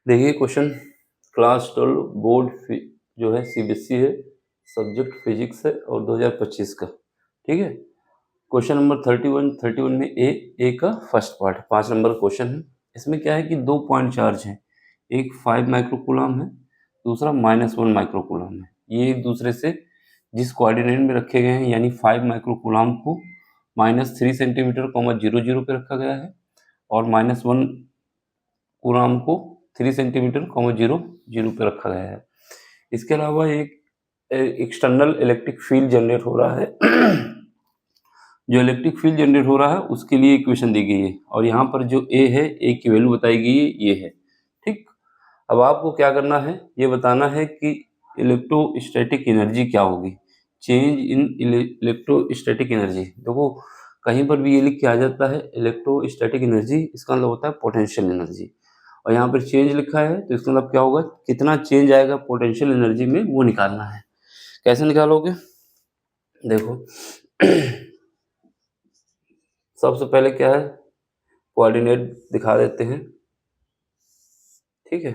देखिए question class 12 board जो है सीबीएसई है, सब्जेक्ट फिजिक्स है और 2025 का। ठीक है, क्वेश्चन नंबर 31 में ए का फर्स्ट पार्ट 5 नंबर क्वेश्चन है। इसमें क्या है कि 2 पॉइंट चार्ज है, एक 5 माइक्रोकूलम है, दूसरा -1 माइक्रोकूलम है। ये एक दूसरे से जिस कोऑर्डिनेट में रखे गए हैं, यानी 5 माइक्रोकूलम को -3 सेंटीमीटर 00 पे रखा गया है और -1 कूलम को 3 सेंटीमीटर 00 पे रखा गया है। इसके अलावा एक एक्सटर्नल इलेक्ट्रिक फील्ड जनरेट हो रहा है। जो इलेक्ट्रिक फील्ड जनरेट हो रहा है उसके लिए इक्वेशन दी गई है और यहाँ पर जो ए है, ए की वैल्यू बताई गई है, ये है। ठीक, अब आपको क्या करना है, ये बताना है कि इलेक्ट्रोस्टैटिक एनर्जी क्या होगी, चेंज इन इलेक्ट्रोस्टैटिक एनर्जी। देखो कहीं पर भी ये लिख के आ जाता है इलेक्ट्रोस्टैटिक एनर्जी, इसका मतलब होता है पोटेंशियल एनर्जी, और यहाँ पर चेंज लिखा है तो इसका मतलब क्या होगा, कितना चेंज आएगा पोटेंशियल एनर्जी में वो निकालना है। कैसे निकालोगे, देखो सबसे पहले क्या है, कोऑर्डिनेट दिखा देते हैं। ठीक है,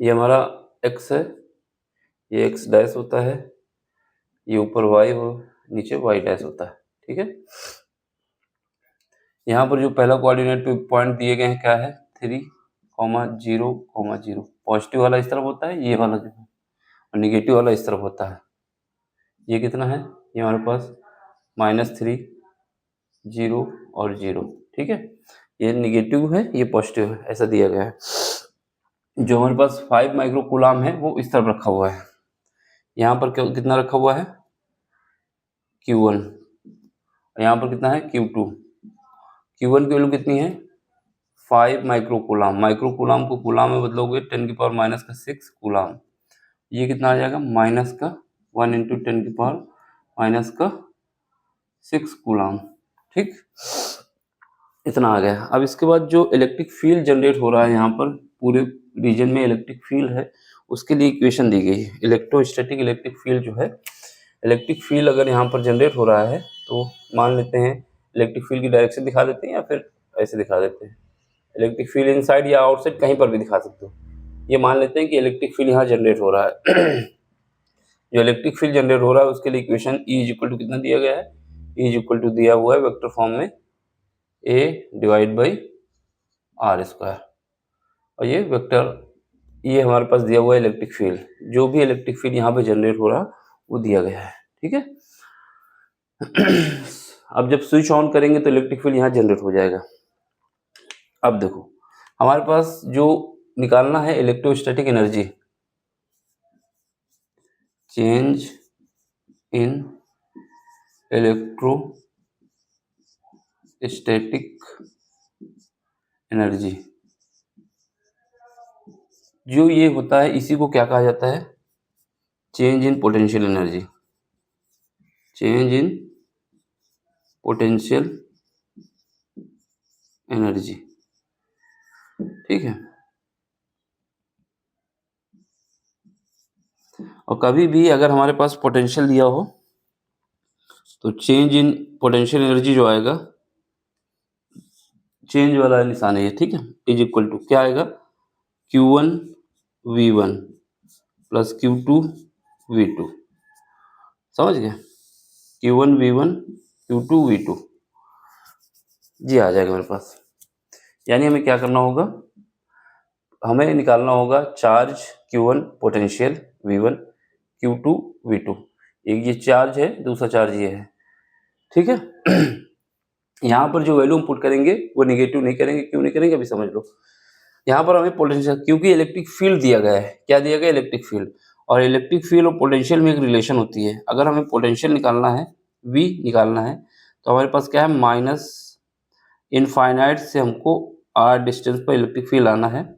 ये हमारा x है, ये x डैश होता है, ये ऊपर y हो, नीचे y डैश होता है। ठीक है, यहाँ पर जो पहला कोऑर्डिनेट पे पॉइंट दिए गए हैं क्या है, 3,0,0। पॉजिटिव वाला इस तरफ होता है, ये वाला जो है, और निगेटिव वाला इस तरफ होता है। ये कितना है, ये हमारे पास -3, 0 और 0। ठीक है, ये निगेटिव है, ये पॉजिटिव है, ऐसा दिया गया है। जो हमारे पास 5 माइक्रोकूलम है वो इस तरफ रखा हुआ है। यहाँ पर कितना रखा हुआ है, Q1, यहाँ पर कितना है Q2। Q1 की वैल्यू कितनी है, 5 माइक्रोकूलम। माइक्रोकूलम को कूलम में बदलोगे 10⁻⁻6 कूलम। ये कितना आ जाएगा, -1 × 10⁻⁻6 कूलम। ठीक, इतना आ गया। अब इसके बाद जो इलेक्ट्रिक फील्ड जनरेट हो रहा है यहाँ पर पूरे रीजन में इलेक्ट्रिक फील्ड है, उसके लिए इक्वेशन दी गई है। इलेक्ट्रोस्टैटिक इलेक्ट्रिक फील्ड जो है, इलेक्ट्रिक फील्ड अगर यहाँ पर जनरेट हो रहा है तो मान लेते हैं इलेक्ट्रिक फील्ड की डायरेक्शन दिखा देते हैं या फिर ऐसे दिखा देते हैं, इलेक्ट्रिक फील्ड इनसाइड या आउटसाइड कहीं पर भी दिखा सकते हो। ये मान लेते हैं कि इलेक्ट्रिक फील्ड यहाँ जनरेट हो रहा है। जो इलेक्ट्रिक फील्ड जनरेट हो रहा है उसके लिए इक्वेशन E = कितना दिया गया है, E = दिया हुआ है वेक्टर फॉर्म में A/r², और ये वेक्टर, ये हमारे पास दिया हुआ है इलेक्ट्रिक फील्ड। जो भी इलेक्ट्रिक फील्ड यहाँ पे जनरेट हो रहा वो दिया गया है। ठीक है, अब जब स्विच ऑन करेंगे तो इलेक्ट्रिक फील्ड यहाँ जनरेट हो जाएगा। अब देखो हमारे पास जो निकालना है electrostatic energy, change in electrostatic energy, जो ये होता है इसी को क्या कहा जाता है, change in potential energy. Change in potential energy. ठीक है, और कभी भी अगर हमारे पास पोटेंशियल दिया हो तो चेंज इन पोटेंशियल एनर्जी जो आएगा, चेंज वाला निशान है ये। ठीक है, = क्या आएगा, Q1 V1 + Q2 V2। समझ गए, Q1 V1 Q2 V2 जी आ जाएगा मेरे पास। यानी हमें क्या करना होगा, हमें निकालना होगा charge Q1 potential V1 Q2 V2। एक ये चार्ज है, दूसरा चार्ज ये है। ठीक है, यहाँ पर जो वैल्यू हम पुट करेंगे वो नेगेटिव नहीं करेंगे। क्यों नहीं करेंगे अभी समझ लो। यहाँ पर हमें पोटेंशियल, क्योंकि इलेक्ट्रिक फील्ड दिया गया है, क्या दिया गया, इलेक्ट्रिक फील्ड, और इलेक्ट्रिक फील्ड और पोटेंशियल में एक रिलेशन होती है। अगर हमें पोटेंशियल निकालना है, V निकालना है, तो हमारे पास क्या है, माइनस इनफाइनाइट से हमको r डिस्टेंस पर इलेक्ट्रिक फील्ड आना है,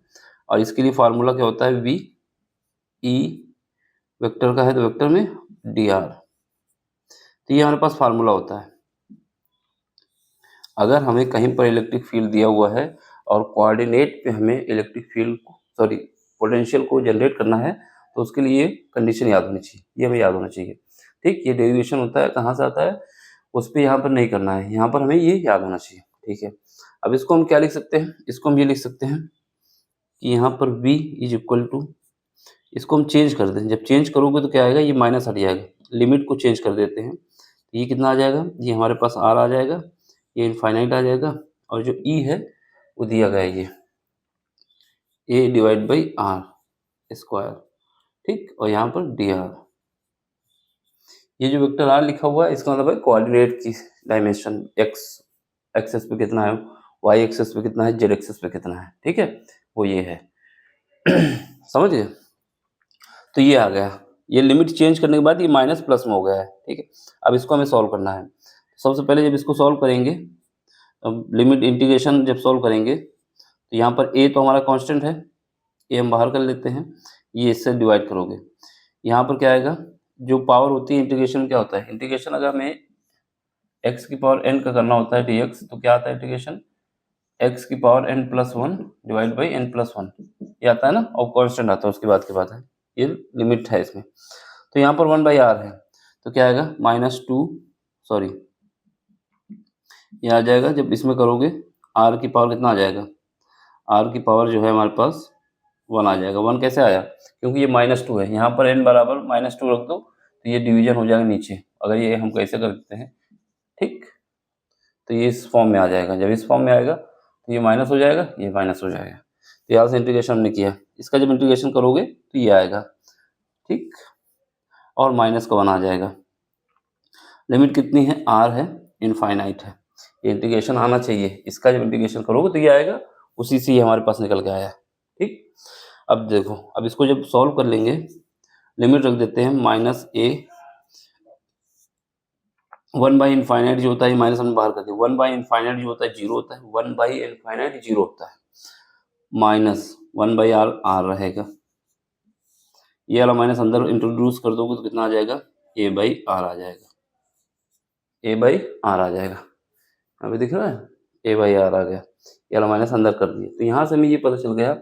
और इसके लिए फार्मूला क्या होता है, V E वेक्टर का है तो वेक्टर में dr। तो ये हमारे पास फार्मूला होता है। अगर हमें कहीं पर इलेक्ट्रिक फील्ड दिया हुआ है और कोऑर्डिनेट पे हमें इलेक्ट्रिक फील्ड को, सॉरी पोटेंशियल को जनरेट करना है, तो उसके लिए कंडीशन याद होनी चाहिए, ये हमें याद होना चाहिए। ठीक, ये डेरिवेशन होता है, कहाँ से आता है, उस पर यहाँ पर नहीं करना है, यहाँ पर हमें ये याद होना चाहिए। ठीक है, अब इसको हम क्या लिख सकते हैं, इसको हम ये लिख सकते हैं कि यहाँ पर v इज इक्वल टू, इसको हम चेंज कर दें। जब चेंज करोगे तो क्या आएगा, ये माइनस हट जाएगा। लिमिट को चेंज कर देते हैं, तो ये कितना आ जाएगा, ये हमारे पास r आ जाएगा, ये इनफाइनाइट आ जाएगा, और जो e है वो दिया गया है ये a divide by r square, ठीक, और यहाँ पर dr। ये जो वेक्टर r लिखा हुआ है इसका मतलब है कोऑर्डिनेट की डायमेंशन, x एक्सेस पे कितना है, y एक्सेस पे कितना है, z एक्सेस पे कितना है, ठीक है, वो ये है। समझ गए? तो ये आ गया, ये लिमिट चेंज करने के बाद ये माइनस प्लस में हो गया है, ठीक है। अब इसको हमें सॉल्व करना है। सबसे पहले जब इसको सॉल्व करेंगे, अब लिमिट इंटीग्रेशन जब सॉल्व करेंगे तो यहाँ पर a तो हमारा कांस्टेंट है, ये हम बाहर कर लेते हैं, ये इससे डिवाइड करोगे, यहाँ पर क्या आएगा, जो पावर होती है इंटीग्रेशन, क्या होता है इंटीग्रेशन, अगर हमें x की पावर n का करना होता है dx, तो क्या आता है इंटीग्रेशन, x की power n plus one divide by n plus one, ये आता है ना, और कांस्टेंट आता है, उसके बाद की बात है, ये लिमिट है इसमें। तो यहाँ पर 1/r है, तो क्या आएगा -2, सॉरी ये आ जाएगा, जब इसमें करोगे r की पावर कितना आ जाएगा, r की पावर जो है हमारे पास 1 आ जाएगा। 1 कैसे आया, क्योंकि ये -2 है, यहाँ पर n बराबर -2 रख दो तो ये डिवीजन हो जाएगा नीचे, अगर ये हम कैसे कर देते हैं, ठीक, तो ये इस फॉर्म में आ जाएगा। जब इस फॉर्म में आएगा तो ये माइनस हो जाएगा, ये माइनस हो जाएगा, तो यहाँ से इंटीग्रेशन हमने किया, इसका जब इंटीग्रेशन करोगे तो ये आएगा, ठीक, और माइनस का 1 आ जाएगा। लिमिट कितनी है, r है, इनफाइनाइट है, ये इंटीग्रेशन आना चाहिए, इसका जब इंटीग्रेशन करोगे तो ये आएगा, उसी से ये हमारे पास निकल के आया, ठीक। अब देखो, अब इसको जब सॉल्व कर लेंगे, लिमिट रख देते हैं -a, 1/इनफाइनाइट जो होता है माइनस हमने बाहर कर दिया, 1/इनफाइनाइट जो होता है 0 होता है, 1/इनफाइनाइट 0 होता है, -1/r r रहेगा, ये वाला माइनस अंदर इंट्रोड्यूस कर दोगे तो कितना आ जाएगा, a/r आ जाएगा, a/r आ जाएगा, अभी दिख रहा है, a/r आ गया, ये वाला माइनस अंदर कर दिया। तो यहाँ से हमें ये पता चल गया,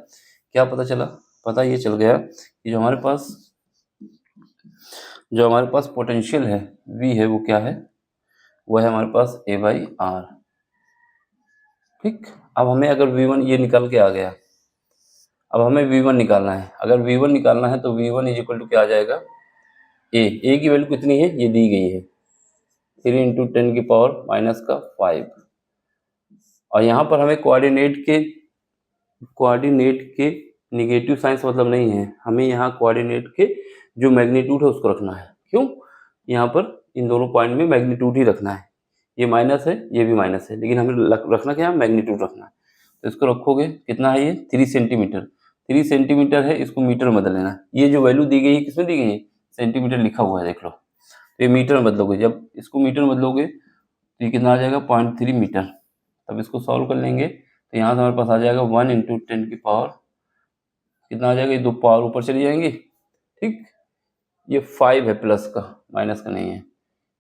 क्या पता चला, पता ये चल गया कि जो हमारे पास पोटेंशियल है v है, वो क्या है, वो है हमारे पास a/r, ठीक। अब हमें अगर v1 ये निकल के आ गया, अब हमें v1 निकालना है, अगर v1 निकालना है तो v1 इज इक्वल टू क्या आ जाएगा, a की वैल्यू कितनी है, ये दी गई है 3 × 10⁻⁵, और यहाँ पर हमें कोऑर्डिनेट के निगेटिव साइंस मतलब नहीं है, हमें यहाँ कोऑर्डिनेट के जो मैग्नीट्यूड है उसको रखना है। क्यों, यहाँ पर इन दोनों पॉइंट में मैग्नीट्यूड ही रखना है, ये माइनस है, ये भी माइनस है, लेकिन हमें रखना क्या है, मैग्नीट्यूड रखना है। तो इसको रखोगे, कितना है ये 3 सेंटीमीटर, 3 सेंटीमीटर है, इसको मीटर में बदल लेना। ये जो वैल्यू दी गई है किसमें दी गई है, सेंटीमीटर लिखा हुआ है, देख लो, तो ये मीटर में बदलोगे, जब इसको मीटर में बदलोगे तो ये कितना आ जाएगा, 0.3 मीटर। तब इसको सॉल्व कर लेंगे तो यहाँ से हमारे पास आ जाएगा 1 × 10⁻, कितना आ जाएगा, ये 2 पावर ऊपर चली जाएंगी, ठीक, ये 5 है प्लस का, माइनस का नहीं है,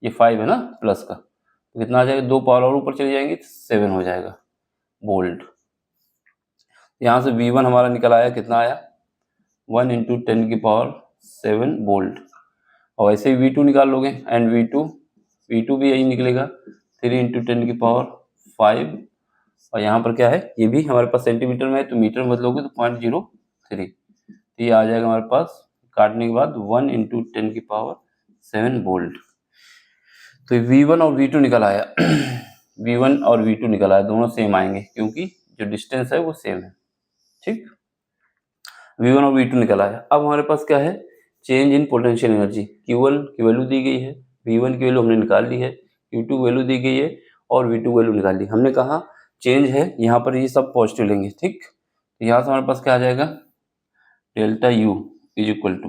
ये 5 है ना प्लस का, तो कितना आ जाएगा, 2 पावर और ऊपर चली जाएंगी, 7 हो जाएगा बोल्ट। यहाँ से v1 हमारा निकल आया, कितना आया, 1 × 10⁻7 बोल्ट, और ऐसे ही v2 निकाल लोगे, एंड v2 भी यही निकलेगा 3 × 10⁵, और यहाँ पर क्या है, ये भी हमारे पास सेंटीमीटर में है, तो मीटर में बदलोगे तो 0.03, तो ये आ जाएगा हमारे पास काटने के बाद 1 × 10⁻7 बोल्ट। तो v1 और v2 निकल आया। v1 और v2 निकल आया, दोनों सेम आएंगे क्योंकि जो डिस्टेंस है वो सेम है, ठीक। v1 और v2 निकल आया। अब हमारे पास क्या है, change in potential energy, q1 की वैल्यू दी गई है, v1 की वैल्यू हमने निकाल ली है, q2 वैल्यू दी गई है, और v2 वैल्यू निकाल ली। हमने कहा चेंज है, यहाँ पर ये सब पॉजिटिव लेंगे, ठीक। तो यहाँ से हमारे पास क्या आ जाएगा, delta u is equal to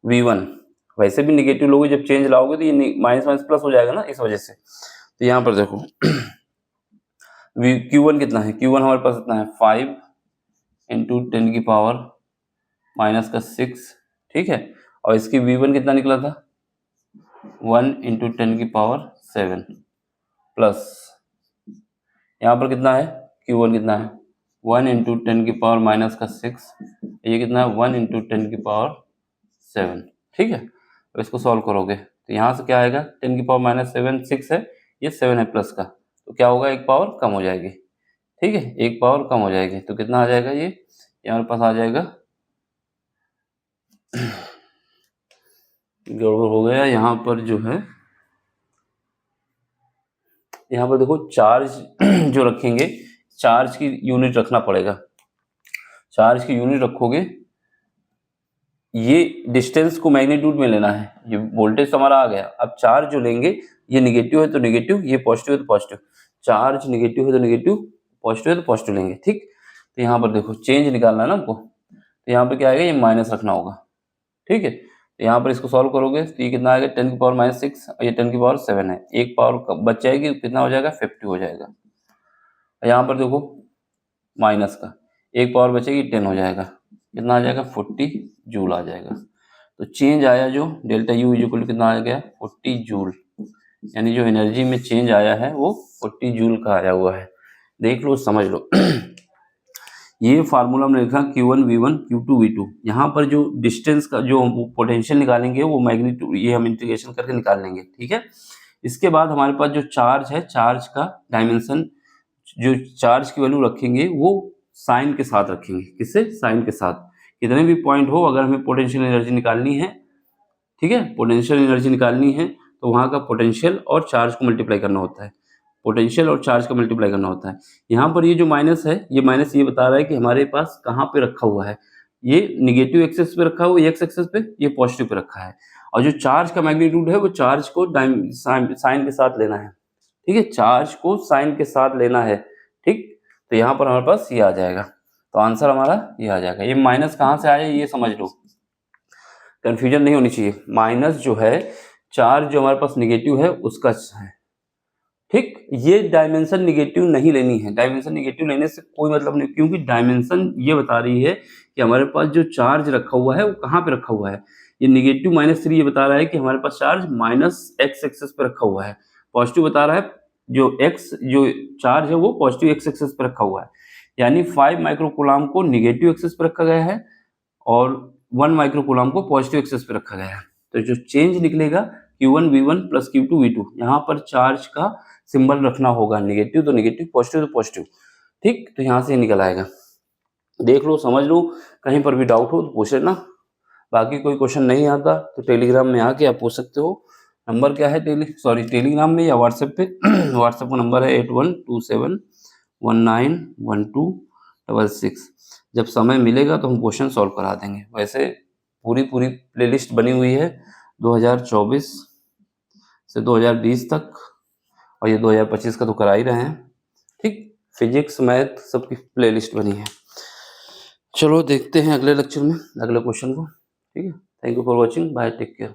v1, वैसे भी निगेटिव लोगे, जब चेंज लाओगे तो ये माइनस माइनस प्लस हो जाएगा ना, इस वजह से। तो यहाँ पर देखो q1 कितना है, q1 हमारे पास इतना है 5 × 10⁻⁻6, ठीक है, और इसकी v1 कितना निकला था, 1 × 10⁻7 प्लस यहाँ पर कितना है, q1 कितना है 1 × 10⁻⁻6, ये कितना है 1 × 10⁻7, ठीक है। तो इसको सॉल्व करोगे तो यहाँ से क्या आएगा, 10⁻⁻7 6 है, ये 7 है प्लस का, तो क्या होगा, एक पावर कम हो जाएगी, ठीक है, एक पावर कम हो जाएगी, तो कितना आ जाएगा, ये ये हमारे पास आ जाएगा, गड़बड़ हो गया यहाँ पर जो है, यहाँ पर देखो चार्ज जो रखेंगे, चार्ज की यूनिट रखना पड़ेगा। चार्ज की यूनिट रखोगे, ये डिस्टेंस को मैग्नीट्यूड में लेना है। ये वोल्टेज हमारा आ गया। अब चार्ज जो लेंगे, ये निगेटिव है तो निगेटिव, ये पॉजिटिव है तो पॉजिटिव। चार्ज निगेटिव है तो निगेटिव, पॉजिटिव है तो पॉजिटिव लेंगे। ठीक, तो यहाँ पर देखो चेंज निकालना है ना हमको, तो यहाँ पर क्या आएगा, ये माइनस रखना होगा। ठीक है, तो यहाँ पर इसको सॉल्व करोगे तो ये कितना आएगा, 10 की पावर -6 और ये 10 की पावर 7 है। एक पावर बच जाएगी, कितना हो जाएगा, 50 हो जाएगा। यहाँ पर देखो माइनस का एक पावर बचेगी, 10 हो जाएगा, कितना आ जाएगा, 40 जूल आ जाएगा। तो चेंज आया जो डेल्टा यू इक्वल कितना आ गया, 40 जूल, यानी जो एनर्जी में चेंज आया है वो 40 जूल का आया हुआ है। देख लो, समझ लो। ये फार्मूला हमने लिखा Q1 V1 Q2 V2। यहाँ पर जो डिस्टेंस का जो पोटेंशियल निकालेंगे वो मैग्नीट्यूड, ये हम इंटीग्रेशन करके निकाल लेंगे। ठीक है, इसके बाद हमारे पास जो चार्ज है, चार्ज का डायमेंशन, जो चार्ज की वैल्यू रखेंगे वो साइन के साथ रखेंगे। किससे, साइन के साथ। कितने भी पॉइंट हो, अगर हमें पोटेंशियल एनर्जी निकालनी है, ठीक है, पोटेंशियल एनर्जी निकालनी है तो वहाँ का पोटेंशियल और चार्ज को मल्टीप्लाई करना होता है। पोटेंशियल और चार्ज का मल्टीप्लाई करना होता है। यहाँ पर ये जो माइनस है, ये माइनस ये बता रहा है कि हमारे पास कहाँ पे रखा हुआ है, ये निगेटिव एक्सेस पे रखा हुआ है, एक्स एक्सेस पे, ये पॉजिटिव पे रखा है। और जो चार्ज का मैग्नीट्यूड है वो चार्ज को साइन के साथ लेना है। ठीक है, चार्ज को साइन के साथ लेना है। ठीक, तो यहाँ पर हमारे पास ये आ जाएगा, तो आंसर हमारा ये आ जाएगा। ये माइनस कहाँ से आया ये समझ लो, कंफ्यूजन नहीं होनी चाहिए। माइनस जो है, चार्ज जो हमारे पास निगेटिव है उसका है। ठीक, ये डायमेंशन निगेटिव नहीं लेनी है। डायमेंशन निगेटिव लेने से कोई मतलब नहीं, क्योंकि डायमेंशन ये बता रही है कि हमारे पास जो चार्ज रखा हुआ है वो कहाँ पे रखा हुआ है। ये निगेटिव -3 ये बता रहा है कि हमारे पास चार्ज -x एक्सेस पे रखा हुआ है। पॉजिटिव बता रहा है, जो x जो चार्ज है वो पॉजिटिव x एक्सेस पे रखा हुआ है। यानी 5 माइक्रोकूलम को निगेटिव एक्सेस पे रखा गया है और 1 माइक्रोकूलम को पॉजिटिव एक्सेस पे रखा गया है। तो जो चेंज निकलेगा Q1 V1 plus Q2 V2, यहाँ पर चार्ज का सिंबल रखना होगा, निगेटिव तो निगेटिव, पॉजिटिव तो पॉजिटिव। ठीक, तो यहाँ से निकल आएगा। देख लो, समझ लो, कहीं पर भी डाउट हो तो पूछ लेना। बाकी कोई क्वेश्चन नहीं आता तो टेलीग्राम में आके आप पूछ सकते हो। नंबर क्या है, टेलीग्राम में या व्हाट्सएप पे। व्हाट्सएप का नंबर है 8127191266। जब समय मिलेगा तो हम क्वेश्चन सॉल्व करा देंगे। वैसे पूरी प्लेलिस्ट बनी हुई है 2024 से 2020 तक, और ये 2025 का तो करा ही रहे हैं। ठीक, फिजिक्स मैथ सबकी प्लेलिस्ट बनी है। चलो देखते हैं अगले लेक्चर में अगले क्वेश्चन को। ठीक है, thank you for watching, bye, take care.